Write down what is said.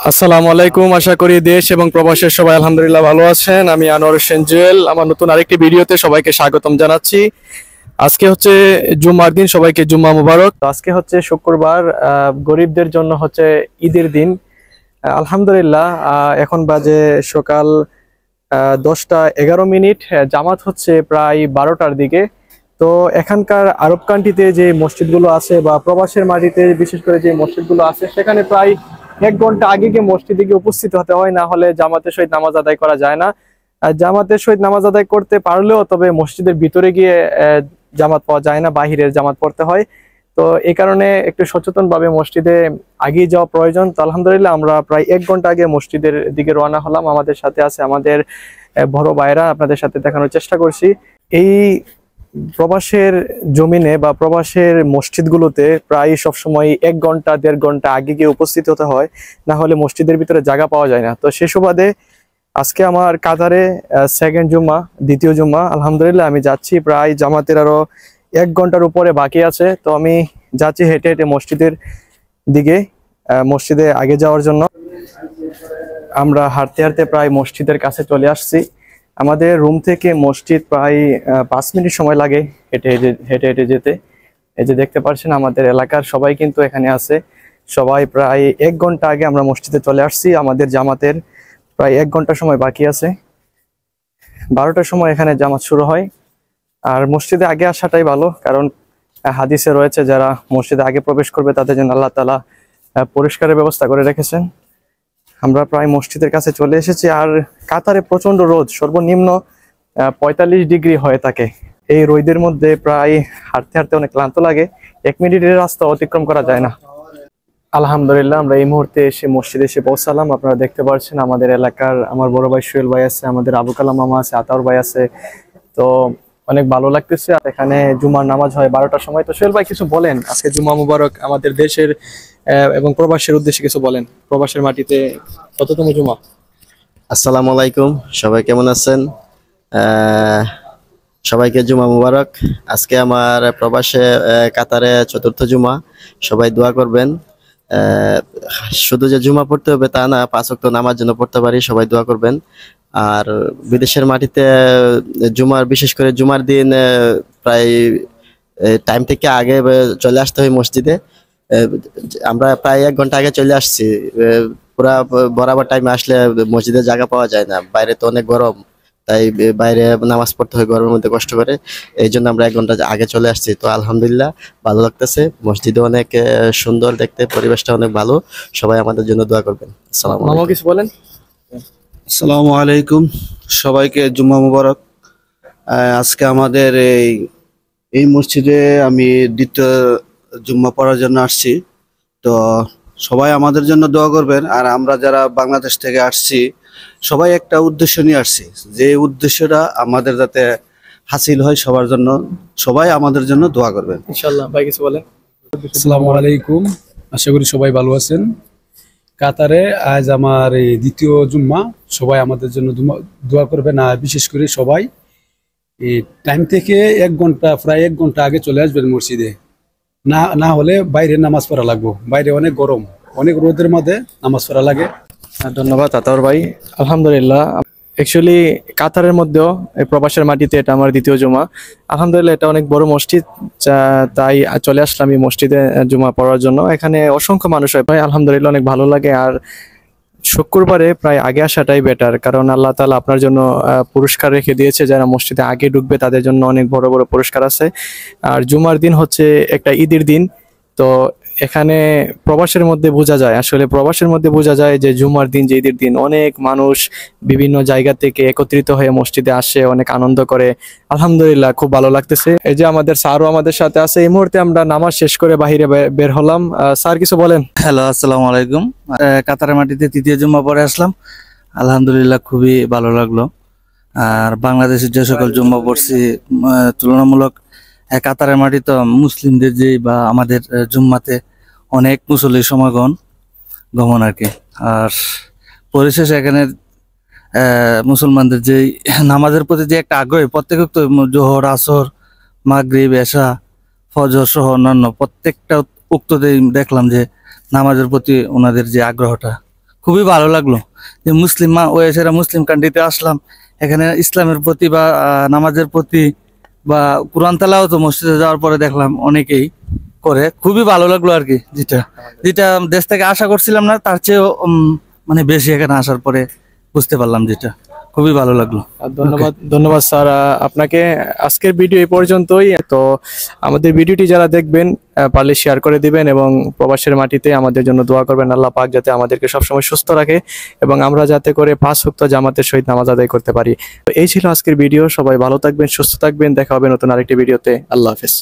আসসালামু আলাইকুম। আশা করি দেশ এবং প্রবাসের সবাই আলহামদুলিল্লাহ ভালো আছেন। আমি আনোয়ার হোসেন জুয়েল আমার নতুন আরেকটি ভিডিওতে সবাইকে স্বাগতম জানাচ্ছি। আজকে হচ্ছে জুম্মার দিন, সবাইকে জুম্মা মুবারক। তো আজকে হচ্ছে শুক্রবার, গরিবদের জন্য হচ্ছে ঈদের দিন। আলহামদুলিল্লাহ এখন বাজে সকাল 10টা 11 মিনিট। জামাত হচ্ছে প্রায় 12টার দিকে। তো এখানকার আরব কান্ট্রিতে যে মসজিদগুলো আছে বা প্রবাসের মাটিতে বিশেষ করে যে মসজিদগুলো আছে সেখানে প্রায় 1 ঘন্টা আগে গিয়ে মসজিদে গিয়ে উপস্থিত হতে হয়, না হলে জামাতের সহিত নামাজ আদায় করা যায় না। আর জামাতের সহিত নামাজ আদায় করতে পারলেও তবে মসজিদের ভিতরে গিয়ে জামাত পাওয়া যায় না, বাহিরের জামাত পড়তে হয়। তো এই কারণে একটু সচেতন ভাবে মসজিদে আগিয়ে যাওয়া প্রয়োজন। তো আলহামদুলিল্লাহ আমরা প্রায় 1 ঘন্টা আগে মসজিদের দিকে রওনা হলাম। আমাদের সাথে আছে আমাদের বড় ভাইরা, আপনাদের সাথে দেখানোর চেষ্টা করছি। এই প্রবাসের জমিনে বা প্রবাসের মসজিদগুলোতে প্রায় সবসময় 1 ঘন্টা 1.5 ঘন্টা আগে গিয়ে উপস্থিত হতে হয়, না হলে মসজিদের ভিতরে জায়গা পাওয়া যায় না। তো সে সুবাদে আজকে আমার কাতারে সেকেন্ড জুম্মা, দ্বিতীয় জুম্মা। আলহামদুলিল্লাহ আমি যাচ্ছি, প্রায় জামাতের আরো 1 ঘন্টার উপরে বাকি আছে। তো আমি যাচ্ছি হেঁটে হেঁটে মসজিদের দিকে, মসজিদে আগে যাওয়ার জন্য। আমরা হাঁটতে হাঁটতে প্রায় মসজিদের কাছে চলে আসছি। আমাদের রুম থেকে মসজিদ প্রায় 5 মিনিট সময় লাগে হেঁটে হেঁটে হেঁটে হেঁটে যেতে। এই যে দেখতে পাচ্ছেন আমাদের এলাকার সবাই কিন্তু এখানে আছে। সবাই প্রায় 1 ঘন্টা আগে আমরা মসজিদে চলে আসছি। আমাদের জামাতের প্রায় 1 ঘন্টা সময় বাকি আছে। 12টার সময় এখানে জামাত শুরু হয়। আর মসজিদে আগে আসাটাই ভালো, কারণ হাদিসে রয়েছে যারা মসজিদে আগে প্রবেশ করবে তাদের জন্য আল্লাহ তাআলা পরিষ্কারের ব্যবস্থা করে রেখেছেন। আমরা প্রায় মসজিদের কাছে চলে এসেছি। আর কাতারে প্রচন্ড রোদ, সর্বনিম্ন 45 ডিগ্রি হয়ে থাকে। এই রোদের মধ্যে প্রায় হাঁটতে হাঁটতে অনেক ক্লান্ত লাগে, 1 মিনিটের রাস্তা অতিক্রম করা যায় না। আলহামদুলিল্লাহ আমরা এই মুহূর্তে এসে মসজিদে এসে পৌঁছালাম। আপনারা দেখতে পাচ্ছেন আমাদের এলাকার আমার বড় ভাই সোহেল ভাই আছে, আমাদের আবু কালাম মামা আছে, আতাউর ভাই আছে। তো অনেক ভালো লাগতেছে। আর এখানে জুমার নামাজ হয় 12টার সময়। তো সোহেল ভাই কিছু বলেন, আজকে জুমা মুবারক, আমাদের দেশের এবং প্রবাসের উদ্দেশ্যে কিছু বলেন। প্রবাসের মাটিতে কততম জুমা? আসসালামু আলাইকুম, সবাই কেমন আছেন? আহ, সবাইকে জুমা মুবারক। আজকে আমার প্রবাসে কাতারে চতুর্থ জুমা। সবাই দোয়া করবেন। আহ, শুধু যে জুমা পড়তে হবে তা না, 5 ওয়াক্ত নামাজ যেন পড়তে পারি, সবাই দোয়া করবেন। আর বিদেশের মাটিতে জুমার, বিশেষ করে জুমার দিন প্রায় টাইম থেকে আগে চলে আসতে হয় মসজিদে। আহ, আমরা প্রায় 1 ঘন্টা আগে চলে আসছি। পুরা বরাবর টাইমে আসলে মসজিদে জায়গা পাওয়া যায় না, বাইরে তো অনেক গরম। তাই বাইরে নামাজ পড়তে হয় গরমের মধ্যে কষ্ট করে। এই জন্য আমরা 1 ঘন্টা আগে চলে আসছি। তো আলহামদুলিল্লাহ ভালো লাগতেছে, মসজিদে অনেক সুন্দর দেখতে, পরিবেশটা অনেক ভালো। সবাই আমাদের জন্য দোয়া করবেন। আসসালামু মামা আলাইকুম। কিছু বলেন। আসসালামু আলাইকুম, সবাইকে জুম্মা মুবারক। আজকে আমাদের এই এই মসজিদে আমি দ্বিতীয় জুম্মা পড়ার জন্য আসছি। তো সবাই আমাদের জন্য দোয়া করবেন। আর আমরা যারা বাংলাদেশ থেকে আসছি সবাই একটা উদ্দেশ্য নিয়ে আসছি, যে উদ্দেশ্যটা আমাদের যাতে হাসিল হয় সবার জন্য। সবাই আমাদের জন্য দোয়া করবেন ইনশাআল্লাহ। ভাই কিছু বলেন। আসসালামু আলাইকুম, আশা করি সবাই ভালো আছেন। কাতারে আজ আমার এই দ্বিতীয় জুম্মা। সবাই আমাদের জন্য দোয়া করবেন। আর বিশেষ করে সবাই এই টাইম থেকে 1 ঘন্টা, প্রায় 1 ঘন্টা আগে চলে আসবেন মসজিদে। না না হলে বাইরে নামাজ পড়া লাগবে, বাইরে অনেক গরম, অনেক রোদের মধ্যে নামাজ পড়া লাগে। ধন্যবাদ আতাউর ভাই। আলহামদুলিল্লাহ অ্যাকচুয়ালি কাতারের মধ্যেও এই প্রবাসের মাটিতে এটা আমার দ্বিতীয় জুমা। আলহামদুলিল্লাহ এটা অনেক বড় মসজিদ, তাই চলে আসলাম এই মসজিদে জুমা পড়ার জন্য। এখানে অসংখ্য মানুষ হয় ভাই, আলহামদুলিল্লাহ অনেক ভালো লাগে। আর শুক্রবারে প্রায় আগে আসাটাই বেটার, কারণ আল্লাহ তাআলা আপনার জন্য পুরস্কার রেখে দিয়েছে। যারা মসজিদে আগে ঢুকবে তাদের জন্য অনেক বড় বড় পুরস্কার আছে। আর জুমার দিন হচ্ছে একটা ঈদের দিন। তো এখানে প্রবাসের মধ্যে বোঝা যায়, আসলে প্রবাসের মধ্যে বোঝা যায় যে জুমার দিন, যে ঈদের দিন, অনেক মানুষ বিভিন্ন জায়গা থেকে একত্রিত হয়ে মসজিদে আসে, অনেক আনন্দ করে। আলহামদুলিল্লাহ খুব ভালো লাগতেছে। এই যে আমাদের স্যারও আমাদের সাথে আছে। এই মুহূর্তে আমরা নামাজ শেষ করে বাহিরে বের হলাম। স্যার কিছু বলেন। হ্যালো, আসসালামু আলাইকুম। কাতারের মাটিতে তৃতীয় জুম্মা পরে আসলাম। আলহামদুলিল্লাহ খুবই ভালো লাগলো। আর বাংলাদেশের যে সকল জুম্মা পড়ছি তুলনামূলক কাতারের মাটি তো মুসলিমদের যে বা আমাদের জুম্মাতে অনেক মুসল্লির গমন আর কি। আর পরিশেষে এখানে মুসলমানদের যে নামাজের প্রতি যে একটা আগ্রহ, প্রত্যেক জোহর, আসর, মাগরিব, এশা, ফজর সহ অন্যান্য প্রত্যেকটা উক্ততেই দেখলাম যে নামাজের প্রতি ওনাদের যে আগ্রহটা খুবই ভালো লাগলো যে মুসলিম ওয়েসেরা মুসলিম কান্ট্রিতে আসলাম, এখানে ইসলামের প্রতি বা নামাজের প্রতি বা কোরআন তেলাওয়াত মসজিদে যাওয়ার পরে দেখলাম অনেকেই করে, খুবই ভালো লাগলো আর কি। যেটা যেটা দেশ থেকে আশা করছিলাম না তার চেয়েও মানে বেশি এখানে আসার পরে বুঝতে পারলাম, যেটা খুবই ভালো লাগলো। ধন্যবাদ ধন্যবাদ স্যার আপনাকে। আজকের ভিডিও এই পর্যন্তই। তো আমাদের ভিডিওটি যারা দেখবেন পারলে শেয়ার করে দিবেন এবং প্রবাসের মাটিতে আমাদের জন্য দোয়া করবেন, আল্লাহ পাক যাতে আমাদেরকে সবসময় সুস্থ রাখে এবং আমরা যাতে করে 5 ওয়াক্ত জামাতের সহিত নামাজ আদায় করতে পারি। তো এই ছিল আজকের ভিডিও। সবাই ভালো থাকবেন, সুস্থ থাকবেন, দেখা হবে নতুন আরেকটি ভিডিওতে। আল্লাহ হাফেজ।